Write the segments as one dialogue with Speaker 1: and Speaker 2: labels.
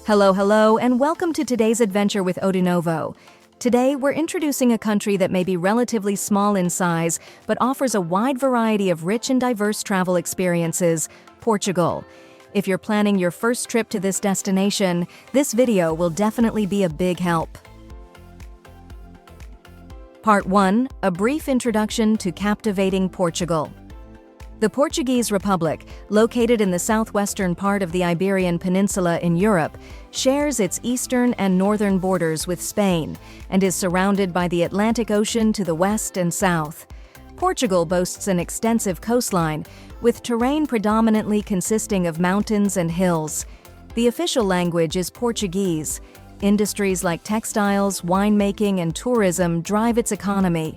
Speaker 1: Hello, and welcome to today's adventure with Odinovo. Today, we're introducing a country that may be relatively small in size, but offers a wide variety of rich and diverse travel experiences, Portugal. If you're planning your first trip to this destination, this video will definitely be a big help. Part 1. A brief introduction to captivating Portugal. The Portuguese Republic, located in the southwestern part of the Iberian Peninsula in Europe, shares its eastern and northern borders with Spain and is surrounded by the Atlantic Ocean to the west and south. Portugal boasts an extensive coastline, with terrain predominantly consisting of mountains and hills. The official language is Portuguese. Industries like textiles, winemaking, and tourism drive its economy.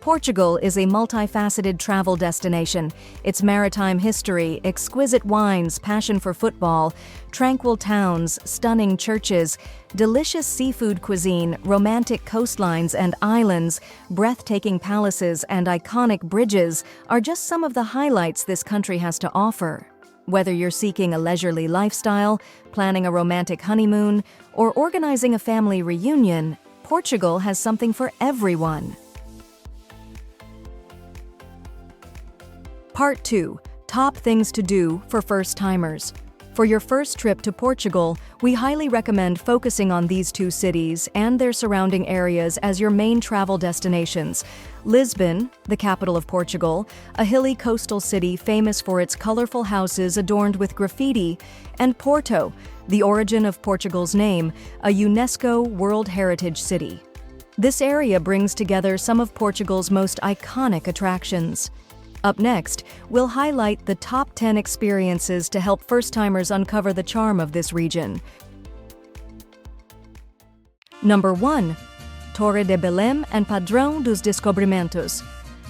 Speaker 1: Portugal is a multifaceted travel destination. Its maritime history, exquisite wines, passion for football, tranquil towns, stunning churches, delicious seafood cuisine, romantic coastlines and islands, breathtaking palaces, and iconic bridges are just some of the highlights this country has to offer. Whether you're seeking a leisurely lifestyle, planning a romantic honeymoon, or organizing a family reunion, Portugal has something for everyone. Part 2. Top things to do for first-timers. For your first trip to Portugal, we highly recommend focusing on these two cities and their surrounding areas as your main travel destinations. Lisbon, the capital of Portugal, a hilly coastal city famous for its colorful houses adorned with graffiti, and Porto, the origin of Portugal's name, a UNESCO World Heritage City. This area brings together some of Portugal's most iconic attractions. Up next, we'll highlight the top 10 experiences to help first-timers uncover the charm of this region. Number 1. Torre de Belém and Padrão dos Descobrimentos.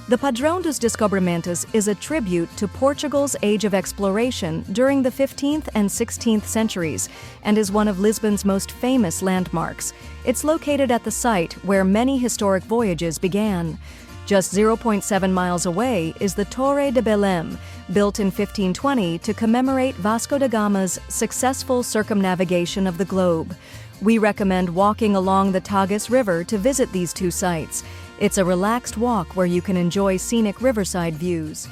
Speaker 1: The Padrão dos Descobrimentos is a tribute to Portugal's age of exploration during the 15th and 16th centuries and is one of Lisbon's most famous landmarks. It's located at the site where many historic voyages began. Just 0.7 miles away is the Torre de Belém, built in 1520 to commemorate Vasco da Gama's successful circumnavigation of the globe. We recommend walking along the Tagus River to visit these two sites. It's a relaxed walk where you can enjoy scenic riverside views.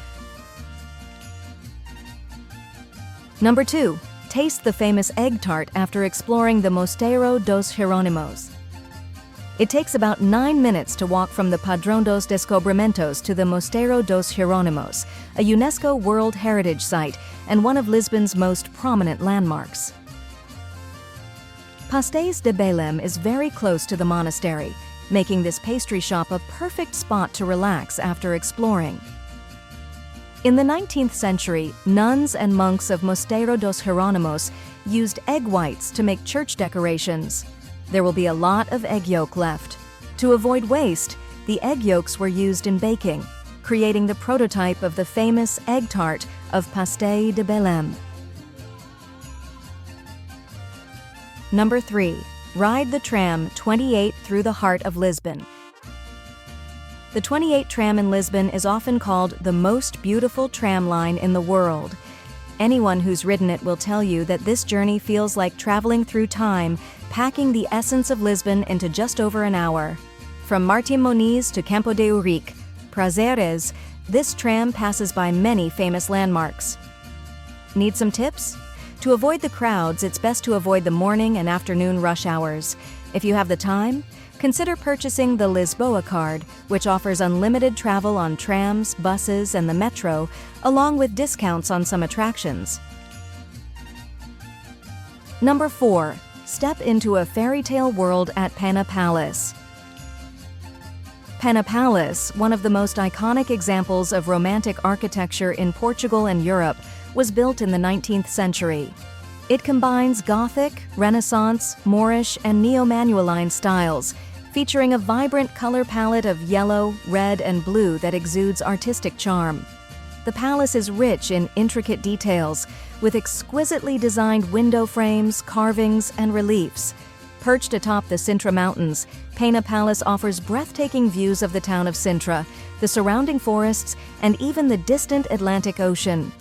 Speaker 1: Number 2. Taste the famous egg tart after exploring the Mosteiro dos Jerónimos. It takes about 9 minutes to walk from the Padrão dos Descobrimentos to the Mosteiro dos Jerónimos, a UNESCO World Heritage Site and one of Lisbon's most prominent landmarks. Pastéis de Belém is very close to the monastery, making this pastry shop a perfect spot to relax after exploring. In the 19th century, nuns and monks of Mosteiro dos Jerónimos used egg whites to make church decorations. There will be a lot of egg yolk left. To avoid waste, the egg yolks were used in baking, creating the prototype of the famous egg tart of Pastéis de Belém. Number 3. Ride the tram 28 through the heart of Lisbon. The 28 tram in Lisbon is often called the most beautiful tram line in the world. Anyone who's ridden it will tell you that this journey feels like traveling through time, packing the essence of Lisbon into just over an hour. From Martim Moniz to Campo de Urique, Prazeres, this tram passes by many famous landmarks. Need some tips? To avoid the crowds, it's best to avoid the morning and afternoon rush hours. If you have the time, consider purchasing the Lisboa card, which offers unlimited travel on trams, buses, and the metro, along with discounts on some attractions. Number 4. Step into a fairy tale world at Pena Palace. Pena Palace, one of the most iconic examples of romantic architecture in Portugal and Europe, was built in the 19th century. It combines Gothic, Renaissance, Moorish, and Neo-Manueline styles, featuring a vibrant color palette of yellow, red, and blue that exudes artistic charm. The palace is rich in intricate details, with exquisitely designed window frames, carvings, and reliefs. Perched atop the Sintra Mountains, Pena Palace offers breathtaking views of the town of Sintra, the surrounding forests, and even the distant Atlantic Ocean.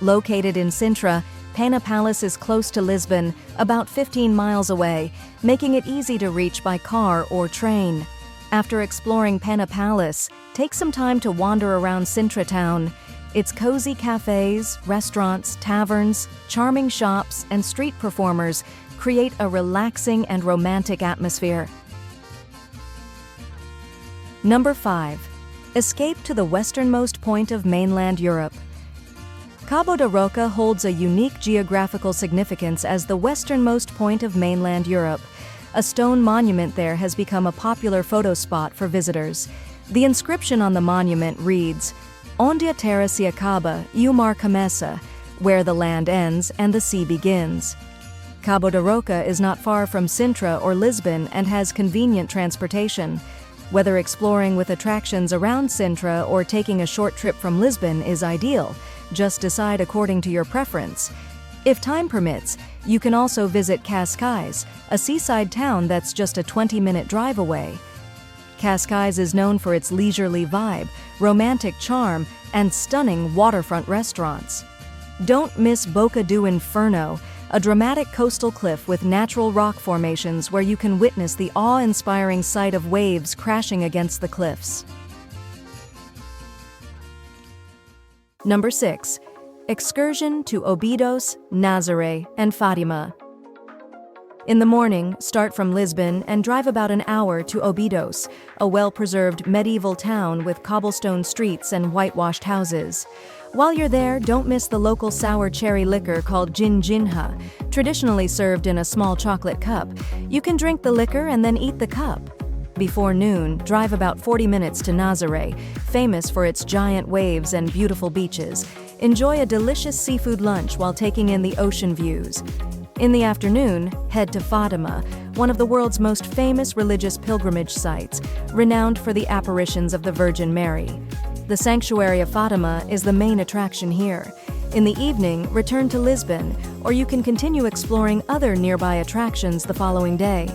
Speaker 1: Located in Sintra, Pena Palace is close to Lisbon, about 15 miles away, making it easy to reach by car or train. After exploring Pena Palace, take some time to wander around Sintra town. Its cozy cafes, restaurants, taverns, charming shops, and street performers create a relaxing and romantic atmosphere. Number 5. Escape to the westernmost point of mainland Europe. Cabo de Roca holds a unique geographical significance as the westernmost point of mainland Europe. A stone monument there has become a popular photo spot for visitors. The inscription on the monument reads, "Onde a terra se acaba e o mar começa," where the land ends and the sea begins. Cabo de Roca is not far from Sintra or Lisbon and has convenient transportation. Whether exploring with attractions around Sintra or taking a short trip from Lisbon is ideal. Just decide according to your preference. If time permits, you can also visit Cascais, a seaside town that's just a 20-minute drive away. Cascais is known for its leisurely vibe, romantic charm, and stunning waterfront restaurants. Don't miss Boca do Inferno, a dramatic coastal cliff with natural rock formations where you can witness the awe-inspiring sight of waves crashing against the cliffs. Number 6. Excursion to Óbidos, Nazaré, and Fátima. In the morning, start from Lisbon and drive about an hour to Óbidos, a well-preserved medieval town with cobblestone streets and whitewashed houses. While you're there, don't miss the local sour cherry liquor called ginginha, traditionally served in a small chocolate cup. You can drink the liquor and then eat the cup. Before noon, drive about 40 minutes to Nazaré, famous for its giant waves and beautiful beaches. Enjoy a delicious seafood lunch while taking in the ocean views. In the afternoon, head to Fátima, one of the world's most famous religious pilgrimage sites, renowned for the apparitions of the Virgin Mary. The sanctuary of Fátima is the main attraction here. In the evening, return to Lisbon, or you can continue exploring other nearby attractions the following day.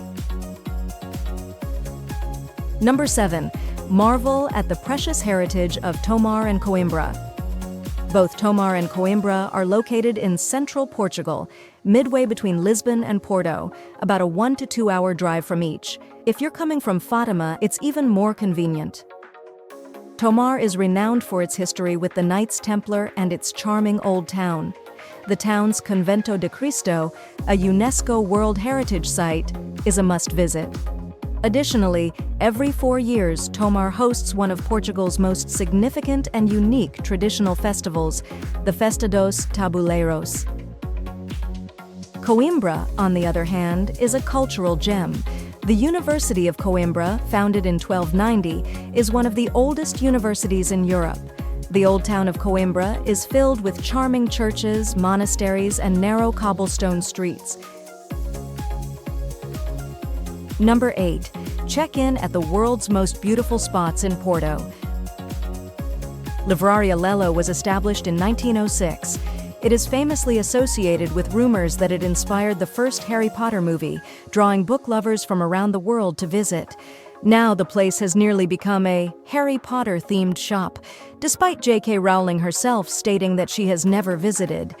Speaker 1: Number 7. Marvel at the precious heritage of Tomar and Coimbra. Both Tomar and Coimbra are located in central Portugal, midway between Lisbon and Porto, about a 1 to 2 hour drive from each. If you're coming from Fátima, it's even more convenient. Tomar is renowned for its history with the Knights Templar and its charming old town. The town's Convento de Cristo, a UNESCO World Heritage Site, is a must-visit. Additionally, every 4 years, Tomar hosts one of Portugal's most significant and unique traditional festivals, the Festa dos Tabuleiros. Coimbra, on the other hand, is a cultural gem. The University of Coimbra, founded in 1290, is one of the oldest universities in Europe. The old town of Coimbra is filled with charming churches, monasteries, and narrow cobblestone streets. Number 8. Check in at the world's most beautiful spots in Porto. Livraria Lello was established in 1906. It is famously associated with rumors that it inspired the first Harry Potter movie, drawing book lovers from around the world to visit. Now the place has nearly become a Harry Potter-themed shop, despite J.K. Rowling herself stating that she has never visited.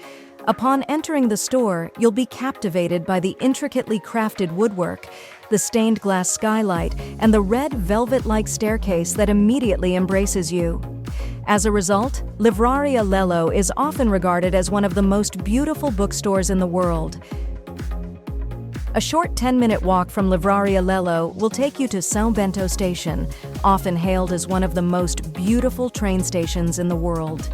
Speaker 1: Upon entering the store, you'll be captivated by the intricately crafted woodwork, the stained glass skylight, and the red velvet-like staircase that immediately embraces you. As a result, Livraria Lello is often regarded as one of the most beautiful bookstores in the world. A short 10-minute walk from Livraria Lello will take you to São Bento station, often hailed as one of the most beautiful train stations in the world.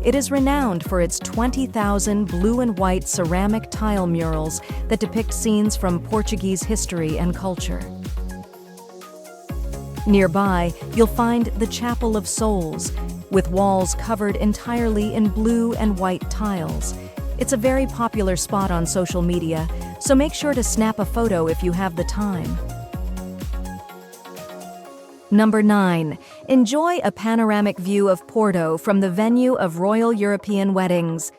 Speaker 1: It is renowned for its 20,000 blue and white ceramic tile murals that depict scenes from Portuguese history and culture. Nearby, you'll find the Chapel of Souls, with walls covered entirely in blue and white tiles. It's a very popular spot on social media, so make sure to snap a photo if you have the time. Number 9. Enjoy a panoramic view of Porto from the venue of Royal European Weddings.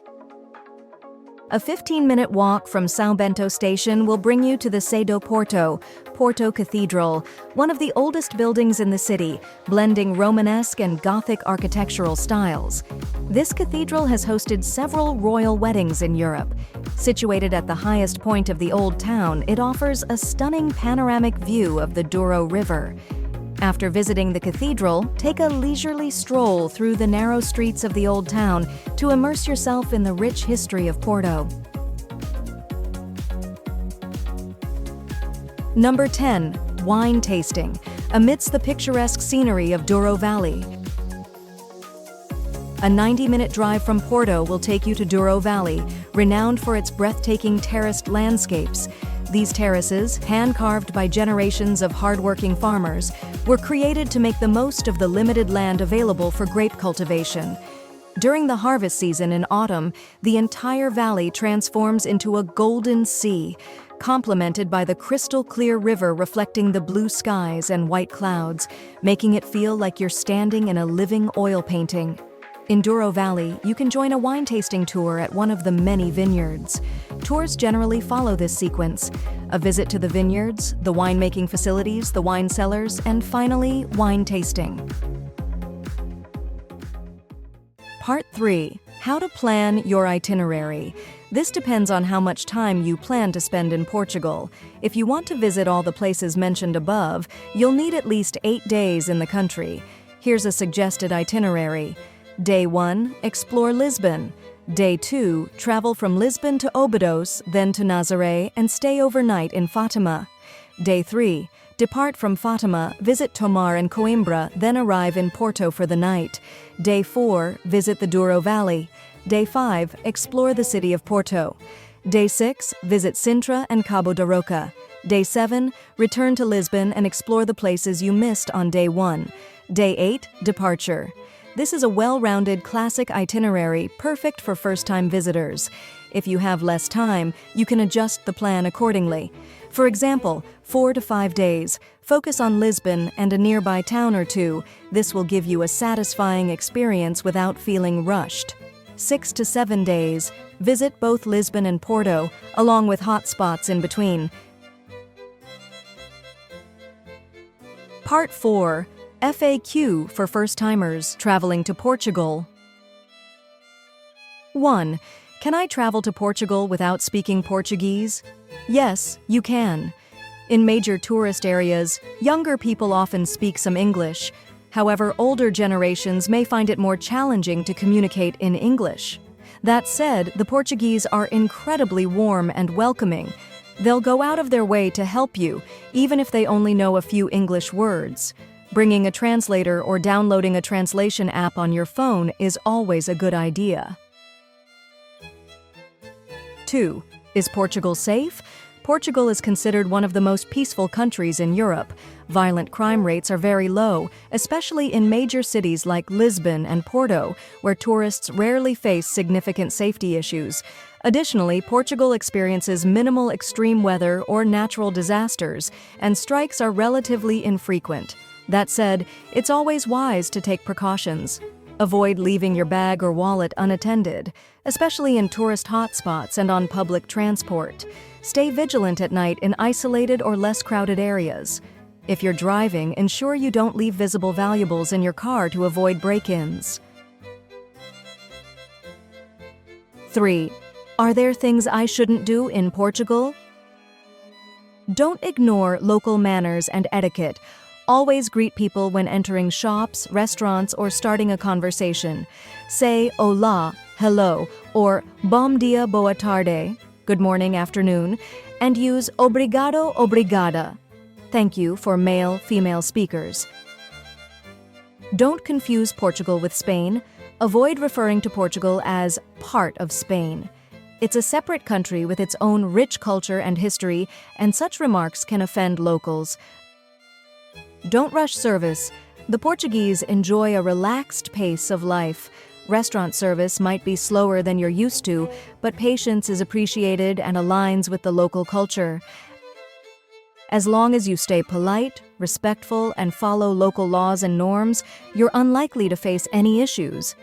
Speaker 1: A 15-minute walk from São Bento station will bring you to the Sé do Porto, Porto Cathedral, one of the oldest buildings in the city, blending Romanesque and Gothic architectural styles. This cathedral has hosted several royal weddings in Europe. Situated at the highest point of the old town, it offers a stunning panoramic view of the Douro River. After visiting the cathedral, take a leisurely stroll through the narrow streets of the old town to immerse yourself in the rich history of Porto. Number 10. Wine tasting, amidst the picturesque scenery of Douro Valley. A 90-minute drive from Porto will take you to Douro Valley, renowned for its breathtaking terraced landscapes. These terraces, hand-carved by generations of hard-working farmers, were created to make the most of the limited land available for grape cultivation. During the harvest season in autumn, the entire valley transforms into a golden sea, complemented by the crystal-clear river reflecting the blue skies and white clouds, making it feel like you're standing in a living oil painting. In Douro Valley, you can join a wine tasting tour at one of the many vineyards. Tours generally follow this sequence: a visit to the vineyards, the winemaking facilities, the wine cellars, and finally, wine tasting. Part 3. How to plan your itinerary. This depends on how much time you plan to spend in Portugal. If you want to visit all the places mentioned above, you'll need at least 8 days in the country. Here's a suggested itinerary. Day 1, explore Lisbon. Day 2, travel from Lisbon to Óbidos, then to Nazaré, and stay overnight in Fátima. Day 3, depart from Fátima, visit Tomar and Coimbra, then arrive in Porto for the night. Day 4, visit the Douro Valley. Day 5, explore the city of Porto. Day 6, visit Sintra and Cabo da Roca. Day 7, return to Lisbon and explore the places you missed on Day 1. Day 8, departure. This is a well-rounded classic itinerary perfect for first-time visitors. If you have less time, you can adjust the plan accordingly. For example, 4 to 5 days, focus on Lisbon and a nearby town or two. This will give you a satisfying experience without feeling rushed. 6 to 7 days, visit both Lisbon and Porto, along with hot spots in between. Part 4. FAQ for first-timers traveling to Portugal. 1. Can I travel to Portugal without speaking Portuguese? Yes, you can. In major tourist areas, younger people often speak some English. However, older generations may find it more challenging to communicate in English. That said, the Portuguese are incredibly warm and welcoming. They'll go out of their way to help you, even if they only know a few English words. Bringing a translator or downloading a translation app on your phone is always a good idea. 2. Is Portugal safe? Portugal is considered one of the most peaceful countries in Europe. Violent crime rates are very low, especially in major cities like Lisbon and Porto, where tourists rarely face significant safety issues. Additionally, Portugal experiences minimal extreme weather or natural disasters, and strikes are relatively infrequent. That said, it's always wise to take precautions. Avoid leaving your bag or wallet unattended, especially in tourist hotspots and on public transport. Stay vigilant at night in isolated or less crowded areas. If you're driving, ensure you don't leave visible valuables in your car to avoid break-ins. 3. Are there things I shouldn't do in Portugal? Don't ignore local manners and etiquette. Always greet people when entering shops, restaurants, or starting a conversation. Say "Olá," hello, or "Bom dia, boa tarde," good morning, afternoon, and use "Obrigado, obrigada," thank you, for male, female speakers. Don't confuse Portugal with Spain. Avoid referring to Portugal as part of Spain. It's a separate country with its own rich culture and history, and such remarks can offend locals. Don't rush service. The Portuguese enjoy a relaxed pace of life. Restaurant service might be slower than you're used to, but patience is appreciated and aligns with the local culture. As long as you stay polite, respectful, and follow local laws and norms, you're unlikely to face any issues.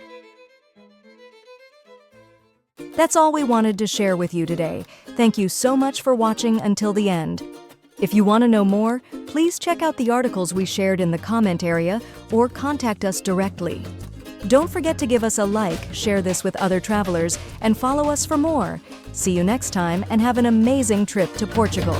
Speaker 1: That's all we wanted to share with you today. Thank you so much for watching until the end. If you want to know more, please check out the articles we shared in the comment area or contact us directly. Don't forget to give us a like, share this with other travelers, and follow us for more. See you next time and have an amazing trip to Portugal.